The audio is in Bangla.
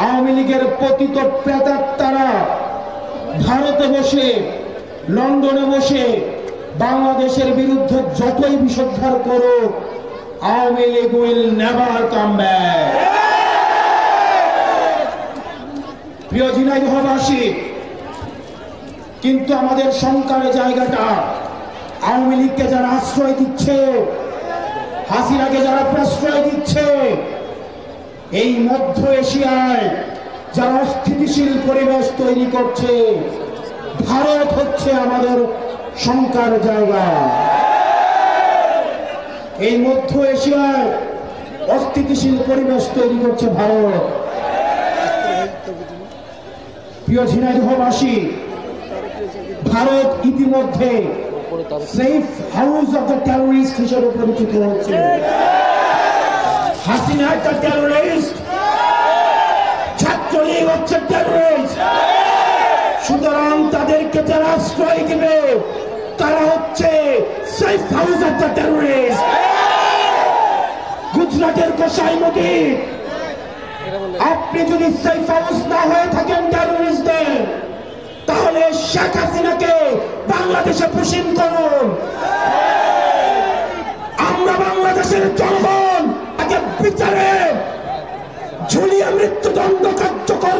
আওয়ামী লীগের পতিত প্রেতাত্মারা ভারতে বসে, লন্ডনে বসে বাংলাদেশের বিরুদ্ধে যতই বিষোদ্গার করুক, Awami League will never come back. প্রিয় ঝিনাইদহবাসী, কিন্তু আমাদের শঙ্কার জায়গাটা আওয়ামী লীগকে যারা আশ্রয় দিচ্ছে, হাসিনাকে যারা প্রশ্রয় দিচ্ছে, এই মধ্য এশিয়ায় যারা অস্থিতিশীল পরিবেশ তৈরি করছে, ভারত হচ্ছে আমাদের শঙ্কার জায়গা। এই মধ্য এশিয়ায় অস্থিতিশীল পরিবেশ তৈরি করছে ভারত। প্রিয় ঝিনাইদহবাসী, ভারত ইতিমধ্যে safe house of the terrorist হিসেবে পরিচিত হচ্ছে। হাসিনা একটা টেররিস্ট, ছাত্রলীগ হচ্ছে টেররিস্ট। সুতরাং তাদেরকে যারা আশ্রয় দিবে তারা হচ্ছে safe house of the terrorist. গুজরাটের গোসাই মোদী, আপনি যদি সেফ হাউস না হয়ে থাকেন টেররিস্টদের, তাহলে শেখ হাসিনাকে বাংলাদেশে পুষিন করুন। আমরা বাংলাদেশের জনগণ তাকে বিচারে ঝুলিয়ে মৃত্যুদণ্ড কার্যকর